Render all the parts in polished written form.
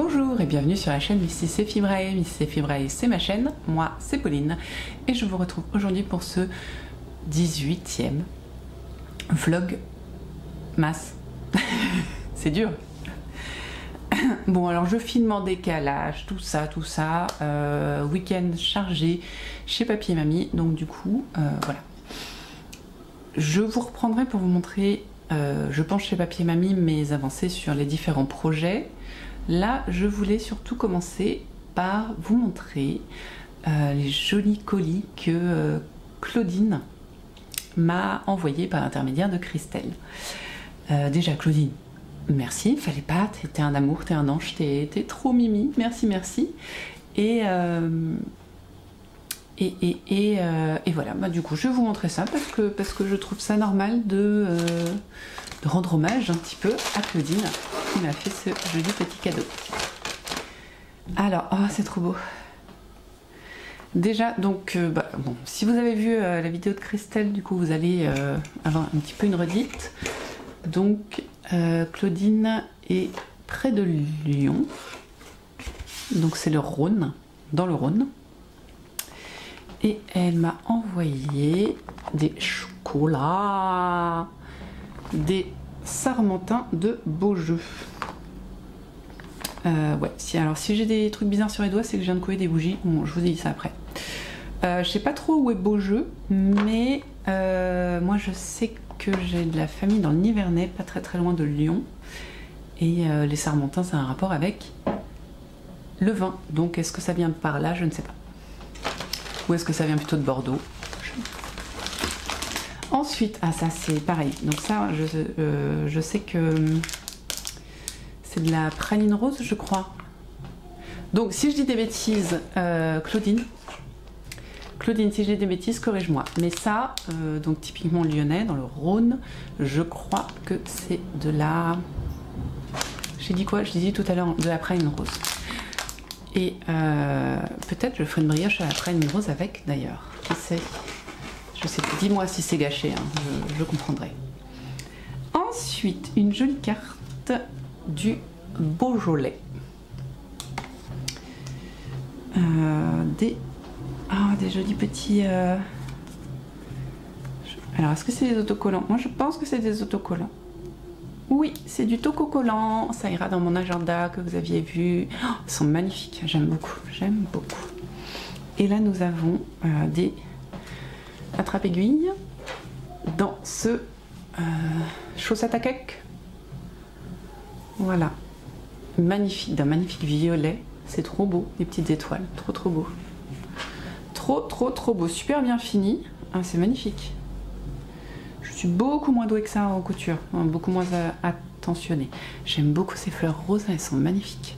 Bonjour et bienvenue sur la chaîne Mrs et Fibrae. Mrs et Fibrae, c'est ma chaîne, moi c'est Pauline et je vous retrouve aujourd'hui pour ce 18e vlog masse. C'est dur. Bon, alors je filme en décalage, tout ça, week-end chargé chez papy et mamie, donc du coup, voilà. Je vous reprendrai pour vous montrer, je pense chez papy et mamie, mes avancées sur les différents projets. Là, je voulais surtout commencer par vous montrer les jolis colis que Claudine m'a envoyés par l'intermédiaire de Christelle. Déjà, Claudine, merci, fallait pas, t'es un amour, t'es un ange, t'es trop mimi, merci, merci. Et voilà, bah, du coup, je vais vous montrer ça parce que je trouve ça normal de rendre hommage un petit peu à Claudine qui m'a fait ce joli petit cadeau. Alors, oh, c'est trop beau. Déjà, donc, bon, si vous avez vu la vidéo de Christelle, du coup, vous allez avoir un petit peu une redite. Donc, Claudine est près de Lyon. Donc, c'est le Rhône, dans le Rhône. Et elle m'a envoyé des chocolats, des sarmentins de Beaujeu. Ouais, alors si j'ai des trucs bizarres sur les doigts, c'est que je viens de couler des bougies. Bon, je vous dis ça après. Je sais pas trop où est Beaujeu, mais moi je sais que j'ai de la famille dans le Nivernais, pas très loin de Lyon. Et les sarmentins, c'est un rapport avec le vin. Donc est-ce que ça vient de par là? Je ne sais pas. Ou est-ce que ça vient plutôt de Bordeaux? Ensuite, ah ça c'est pareil, donc ça je sais que c'est de la praline rose je crois. Donc si je dis des bêtises, Claudine, si je dis des bêtises, corrige-moi. Mais ça, donc typiquement lyonnais, dans le Rhône, je crois que c'est de la... J'ai dit quoi? Je disais tout à l'heure de la praline rose. Et peut-être je ferai une brioche à la praline rose avec d'ailleurs, qui sait? Je sais, dis-moi si c'est gâché, hein, je comprendrai. Ensuite, une jolie carte du Beaujolais. Des jolis petits... Alors, est-ce que c'est des autocollants? Moi, je pense que c'est des autocollants. Oui, c'est du toco-collant. Ça ira dans mon agenda que vous aviez vu. Oh, ils sont magnifiques, j'aime beaucoup, j'aime beaucoup. Et là, nous avons des... attrape-aiguille dans ce chaussette à cake. Voilà, magnifique, d'un magnifique violet. C'est trop beau, les petites étoiles, trop beau, trop beau, super bien fini. Ah, c'est magnifique. Je suis beaucoup moins douée que ça en couture, hein, beaucoup moins attentionnée. J'aime beaucoup ces fleurs roses, elles sont magnifiques.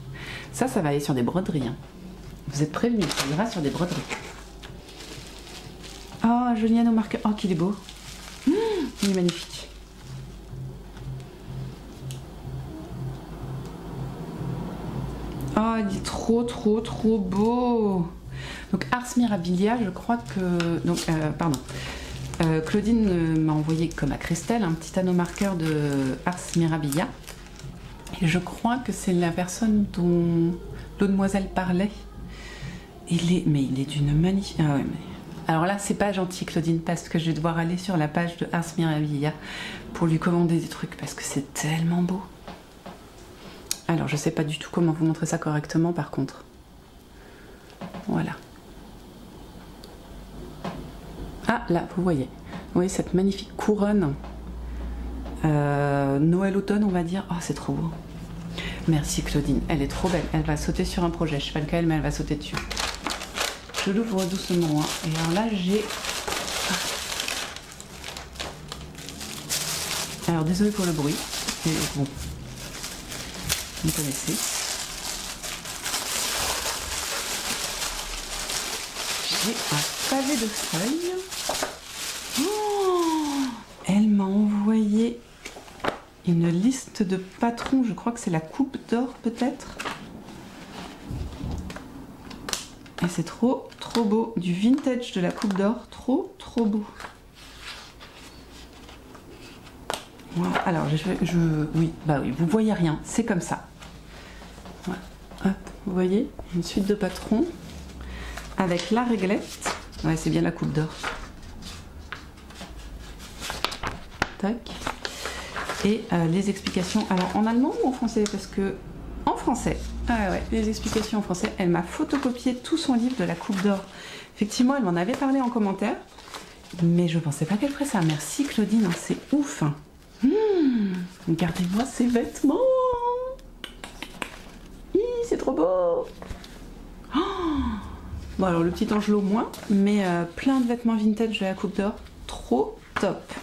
Ça va aller sur des broderies, hein. Vous êtes prévenus, ça ira sur des broderies. Oh, joli anneau marqueur. Oh, qu'il est beau. Il est magnifique. Oh, il est trop beau. Donc, Ars Mirabilia, je crois que... Donc, pardon. Claudine m'a envoyé, comme à Christelle, un petit anneau marqueur de Ars Mirabilia. Et je crois que c'est la personne dont l'eau demoiselle parlait. Il est d'une magnifique... Ah ouais, mais... Alors là, c'est pas gentil, Claudine, parce que je vais devoir aller sur la page de Ars Mirabilia pour lui commander des trucs, parce que c'est tellement beau. Alors, je sais pas du tout comment vous montrer ça correctement, par contre. Voilà. Ah, là, vous voyez. Vous voyez cette magnifique couronne. Noël-automne, on va dire. Oh, c'est trop beau. Merci, Claudine. Elle est trop belle. Elle va sauter sur un projet. Je sais pas lequel, mais elle va sauter dessus. Je l'ouvre doucement, hein. Et alors là j'ai... Alors désolé pour le bruit, mais bon, vous connaissez. J'ai un pavé de feuilles. Oh, elle m'a envoyé une liste de patrons, je crois que c'est la Coupe d'Or peut-être. Et c'est trop beau, du vintage de la Coupe d'Or, trop beau. Voilà. Alors oui, bah oui, vous voyez rien, c'est comme ça. Voilà. Hop, vous voyez, une suite de patrons avec la réglette. Ouais, c'est bien la coupe d'or. Tac. Et les explications. Alors en allemand ou en français? Parce que en français. Ah ouais, les explications en français. Elle m'a photocopié tout son livre de la coupe d'or. Effectivement, elle m'en avait parlé en commentaire. Mais je pensais pas qu'elle ferait ça. Merci Claudine, c'est ouf. Regardez-moi ces vêtements. C'est trop beau. Oh, bon alors le petit angelot moins, mais plein de vêtements vintage de la coupe d'or. Trop top.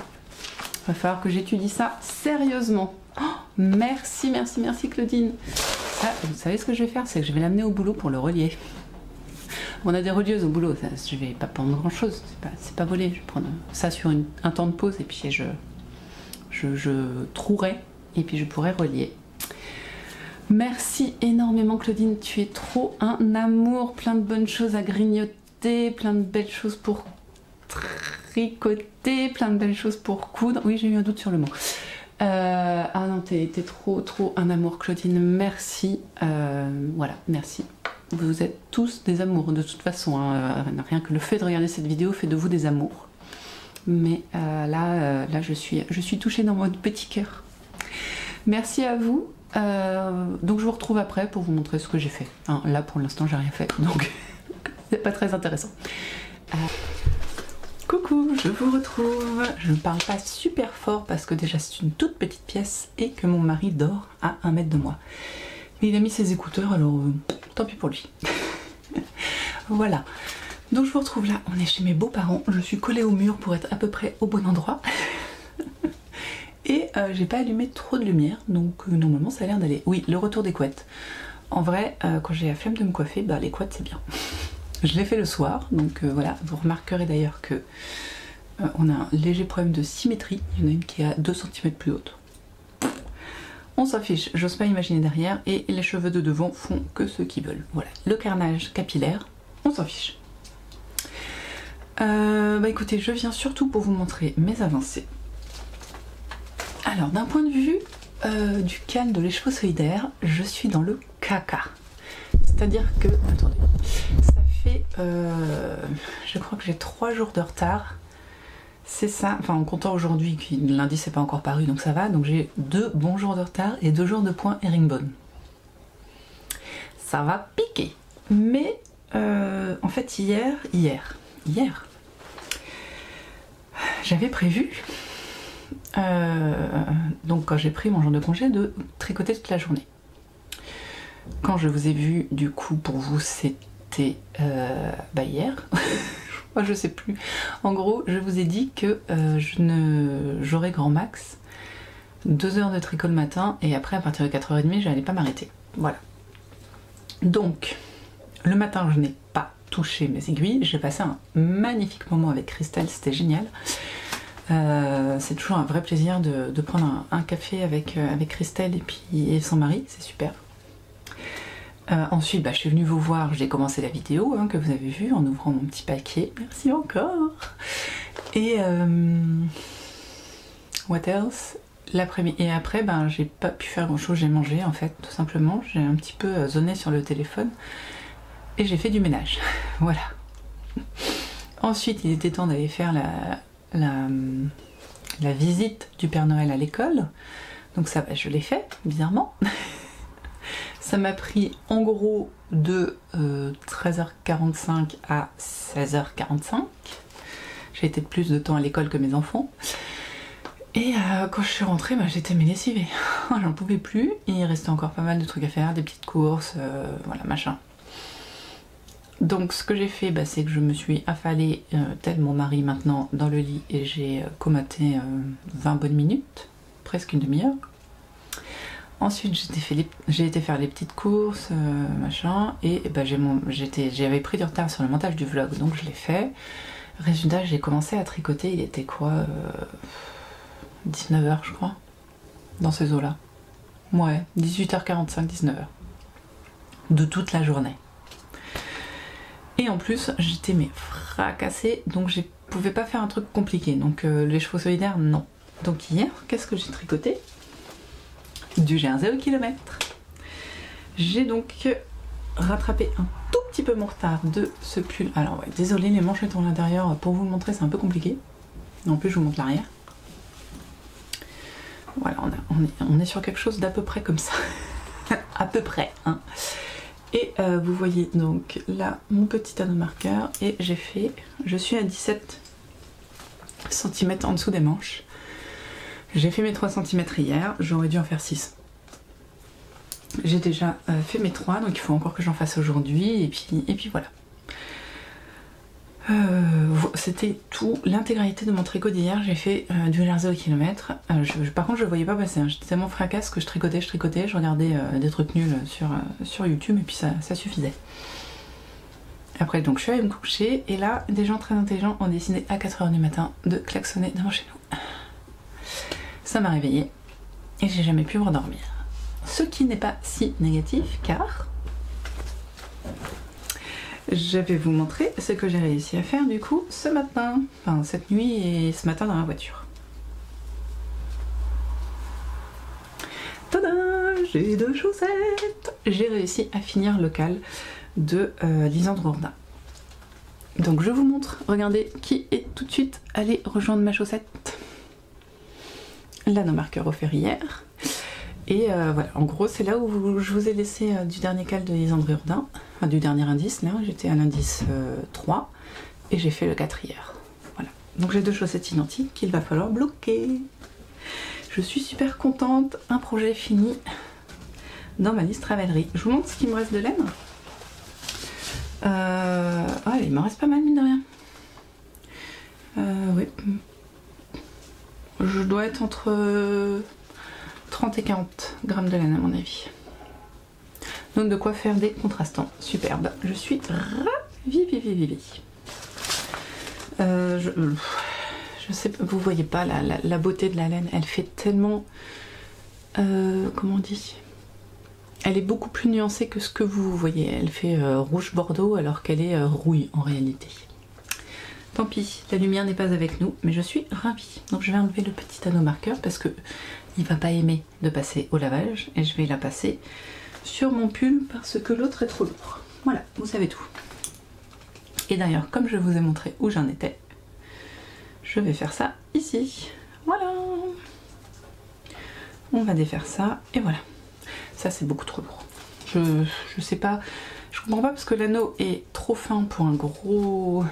Va falloir que j'étudie ça sérieusement. Oh, merci, merci, merci Claudine. Ça, vous savez ce que je vais faire? C'est que je vais l'amener au boulot pour le relier. On a des relieuses au boulot, ça, je vais pas prendre grand chose, c'est pas volé. Je vais prendre ça sur un temps de pause et puis je trouerai et puis je pourrai relier. Merci énormément Claudine, tu es trop un amour, plein de bonnes choses à grignoter, plein de belles choses pour tricoter, plein de belles choses pour coudre. Oui, j'ai eu un doute sur le mot. Ah non, t'es trop un amour Claudine, merci. Voilà, merci. Vous êtes tous des amours de toute façon, hein. Rien que le fait de regarder cette vidéo fait de vous des amours. Mais là je suis touchée dans mon petit cœur. Merci à vous. Donc je vous retrouve après pour vous montrer ce que j'ai fait. Hein, là pour l'instant j'ai rien fait, donc c'est pas très intéressant. Coucou, je vous retrouve. Je ne parle pas super fort parce que déjà c'est une toute petite pièce et que mon mari dort à 1 mètre de moi. Il a mis ses écouteurs, alors tant pis pour lui. Voilà. Donc je vous retrouve là, on est chez mes beaux-parents. Je suis collée au mur pour être à peu près au bon endroit. Et j'ai pas allumé trop de lumière, donc normalement ça a l'air d'aller. Oui, le retour des couettes. En vrai, quand j'ai la flemme de me coiffer, bah les couettes c'est bien. Je l'ai fait le soir, donc voilà. Vous remarquerez d'ailleurs que on a un léger problème de symétrie. Il y en a une qui est à 2 cm plus haute. On s'en fiche, j'ose pas imaginer derrière, et les cheveux de devant font que ce qu'ils veulent. Voilà, le carnage capillaire, on s'en fiche. Bah écoutez, je viens surtout pour vous montrer mes avancées. Alors, d'un point de vue du calme de l'écheveau solidaire, je suis dans le caca. C'est-à-dire que, attendez, ça fait, je crois que j'ai 3 jours de retard. C'est ça, enfin en comptant aujourd'hui, lundi c'est pas encore paru donc ça va, donc j'ai 2 bons jours de retard et 2 jours de point herringbone. Ça va piquer. Mais en fait hier, j'avais prévu, donc quand j'ai pris mon jour de congé, de tricoter toute la journée. Quand je vous ai vu, du coup pour vous c'était hier. Moi je sais plus. En gros, je vous ai dit que j'aurais grand max 2 heures de tricot le matin et après à partir de 4h30 j'allais pas m'arrêter. Voilà. Donc le matin je n'ai pas touché mes aiguilles. J'ai passé un magnifique moment avec Christelle, c'était génial. C'est toujours un vrai plaisir de prendre un café avec Christelle et son mari, c'est super. Ensuite, je suis venue vous voir, j'ai commencé la vidéo que vous avez vue en ouvrant mon petit paquet. Merci encore. Et what else? L'après-midi. Et après, j'ai pas pu faire grand chose, j'ai mangé en fait, tout simplement. J'ai un petit peu zoné sur le téléphone et j'ai fait du ménage. Voilà. Ensuite, il était temps d'aller faire la visite du Père Noël à l'école. Donc ça, je l'ai fait, bizarrement. Ça m'a pris en gros de 13h45 à 16h45. J'ai été plus de temps à l'école que mes enfants. Et quand je suis rentrée, j'étais lessivée. J'en pouvais plus. Et il restait encore pas mal de trucs à faire, des petites courses, voilà, machin. Donc ce que j'ai fait, c'est que je me suis affalée, tel mon mari maintenant, dans le lit et j'ai comaté 20 bonnes minutes, presque une demi-heure. Ensuite j'ai été faire les petites courses, machin, et j'avais pris du retard sur le montage du vlog, donc je l'ai fait. Résultat, j'ai commencé à tricoter, il était quoi 19h je crois, dans ces eaux-là. Ouais, 18h45, 19h. De toute la journée. Et en plus, j'étais fracassée, donc je pouvais pas faire un truc compliqué. Donc les chevaux solidaires, non. Donc hier, qu'est-ce que j'ai tricoté? Du G1 0 km. J'ai donc rattraper un tout petit peu mon retard de ce pull. Alors ouais, désolé, les manchettes en l'intérieur, pour vous le montrer c'est un peu compliqué. En plus je vous montre l'arrière. Voilà, on est sur quelque chose d'à peu près comme ça. À peu près, hein. Et vous voyez donc là mon petit anneau marqueur et je suis à 17 cm en dessous des manches. J'ai fait mes 3 cm hier, j'aurais dû en faire 6. J'ai déjà fait mes 3, donc il faut encore que j'en fasse aujourd'hui, et puis voilà. C'était tout, l'intégralité de mon tricot d'hier. J'ai fait du jersey au kilomètre. Par contre je ne voyais pas passer, hein. J'étais tellement fracasse que je tricotais, je regardais des trucs nuls sur YouTube et puis ça suffisait. Après donc je suis allée me coucher et là des gens très intelligents ont décidé à 4 h du matin de klaxonner devant chez nous. Ça m'a réveillée et j'ai jamais pu me redormir. Ce qui n'est pas si négatif car je vais vous montrer ce que j'ai réussi à faire du coup ce matin, enfin cette nuit et ce matin dans la voiture. Tada! J'ai 2 chaussettes! J'ai réussi à finir le cal de Lisandre Jourdain. Donc je vous montre, regardez qui est tout de suite allé rejoindre ma chaussette. L'anneau marqueur offert hier. Et voilà, en gros c'est là où je vous ai laissé du dernier cal de Lisandre Jourdain, enfin du dernier indice, là j'étais à l'indice 3 et j'ai fait le 4 hier. Voilà, donc j'ai 2 chaussettes identiques qu'il va falloir bloquer. Je suis super contente, un projet fini dans ma liste Ravelry. Je vous montre ce qu'il me reste de laine. Ouais, il me reste pas mal mine de rien. Oui. Je dois être entre 30 et 40 grammes de laine à mon avis. Donc de quoi faire des contrastants superbes. Je suis ravie. Je sais pas, vous voyez pas la beauté de la laine, elle fait tellement... comment on dit? Elle est beaucoup plus nuancée que ce que vous voyez. Elle fait rouge bordeaux alors qu'elle est rouille en réalité. Tant pis, la lumière n'est pas avec nous, mais je suis ravie. Donc je vais enlever le petit anneau marqueur parce que il va pas aimer de passer au lavage et je vais la passer sur mon pull parce que l'autre est trop lourd. Voilà, vous savez tout. Et d'ailleurs, comme je vous ai montré où j'en étais, je vais faire ça ici. Voilà. On va défaire ça et voilà. Ça c'est beaucoup trop lourd. Je sais pas, je comprends pas parce que l'anneau est trop fin pour un gros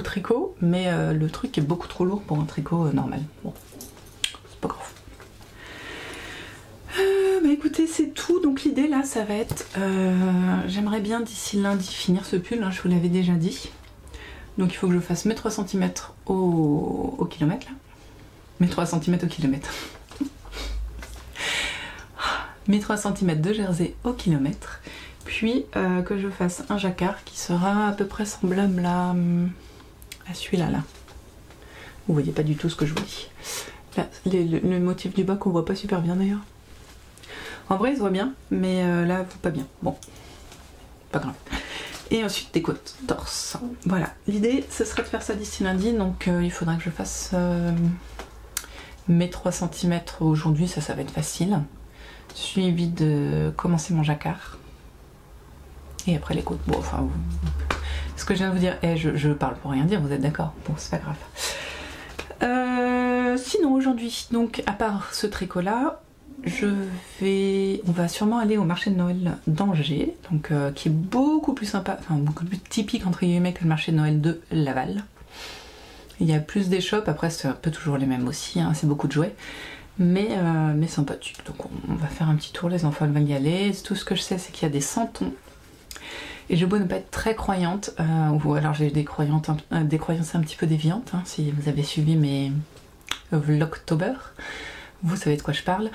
tricot, mais le truc est beaucoup trop lourd pour un tricot normal. Bon, c'est pas grave. Bah écoutez, c'est tout. Donc l'idée là, ça va être, j'aimerais bien d'ici lundi finir ce pull, hein, je vous l'avais déjà dit. Donc il faut que je fasse mes 3 cm au kilomètre là. Mes 3 cm au kilomètre. Mes 3 cm de jersey au kilomètre. Puis que je fasse un jacquard qui sera à peu près semblable à celui-là. Là. Vous voyez pas du tout ce que je vous dis. Là, le motif du bas qu'on voit pas super bien d'ailleurs. En vrai il se voit bien, mais là pas bien. Bon, pas grave. Et ensuite des côtes torse. Voilà, l'idée ce serait de faire ça d'ici lundi, donc il faudra que je fasse mes 3 cm aujourd'hui, ça va être facile. Suivi de commencer mon jacquard. Et après les côtes. Bon, enfin, ce que je viens de vous dire, je parle pour rien dire, vous êtes d'accord? Bon, c'est pas grave. Sinon, aujourd'hui, donc, à part ce tricot-là, on va sûrement aller au marché de Noël d'Angers, donc qui est beaucoup plus sympa, enfin beaucoup plus typique entre guillemets que le marché de Noël de Laval. Il y a plus d'échoppes, après c'est un peu toujours les mêmes aussi, hein, c'est beaucoup de jouets. Mais sympathique, donc on va faire un petit tour, les enfants vont y aller. Tout ce que je sais c'est qu'il y a des santons et j'ai beau ne pas être très croyante, ou alors j'ai des croyances un petit peu déviantes, hein, si vous avez suivi mes vlogtober, vous savez de quoi je parle.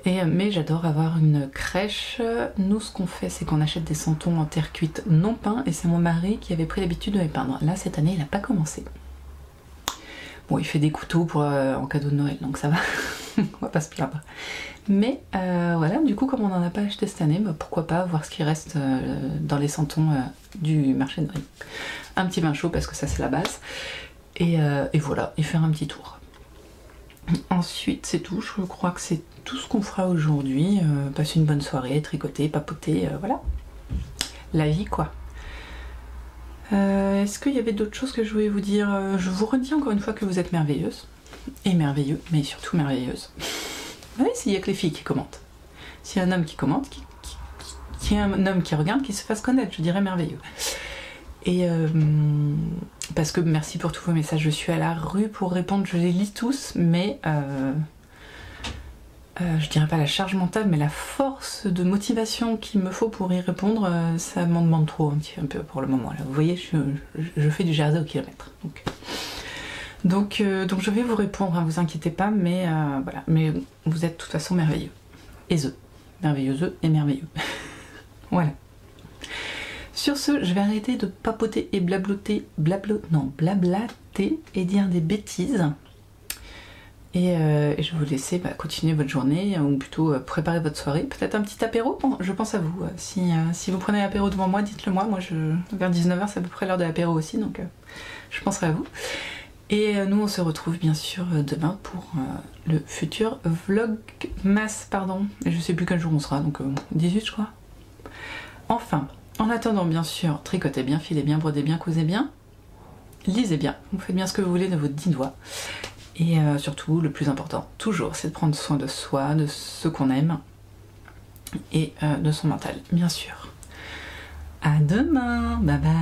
Mais j'adore avoir une crèche. Nous ce qu'on fait c'est qu'on achète des santons en terre cuite non peints et c'est mon mari qui avait pris l'habitude de les peindre. Là cette année il n'a pas commencé. Bon, il fait des couteaux pour, en cadeau de Noël, donc ça va, on va pas se plaindre. Mais voilà, du coup, comme on n'en a pas acheté cette année, bah, pourquoi pas voir ce qui reste dans les santons du marché de Noël. Un petit vin chaud, parce que ça c'est la base. Et voilà, et faire un petit tour. Ensuite, c'est tout. Je crois que c'est tout ce qu'on fera aujourd'hui. Passer une bonne soirée, tricoter, papoter, voilà. La vie, quoi. Est-ce qu'il y avait d'autres choses que je voulais vous dire? Je vous redis encore une fois que vous êtes merveilleuse. Et merveilleux, mais surtout merveilleuse. Oui, s'il y a que les filles qui commentent. S'il y a un homme qui commente, qu'il y a un homme qui regarde, qui se fasse connaître, je dirais merveilleux. Et parce que merci pour tous vos messages, je suis à la rue pour répondre, je les lis tous, mais je dirais pas la charge mentale, mais la force de motivation qu'il me faut pour y répondre, ça m'en demande trop un peu pour le moment. Là. Vous voyez, je fais du jardin au kilomètre. Donc je vais vous répondre, hein, vous inquiétez pas, mais voilà. Mais vous êtes de toute façon merveilleux. Et merveilleux et merveilleux. Voilà. Sur ce, je vais arrêter de papoter et blablater et dire des bêtises. Et je vais vous laisser continuer votre journée, ou plutôt préparer votre soirée. Peut-être un petit apéro, je pense à vous. Si vous prenez l'apéro devant moi, dites-le moi. Moi, vers 19h, c'est à peu près l'heure de l'apéro aussi, donc je penserai à vous. Et nous, on se retrouve bien sûr demain pour le futur vlogmas, pardon. Et je sais plus quel jour on sera, donc 18 je crois. Enfin, en attendant bien sûr, tricotez bien, filez bien, brodez bien, cousez bien, lisez bien, vous faites bien ce que vous voulez de vos 10 doigts. Et surtout, le plus important, toujours, c'est de prendre soin de soi, de ce qu'on aime, et de son mental, bien sûr. À demain, bye bye.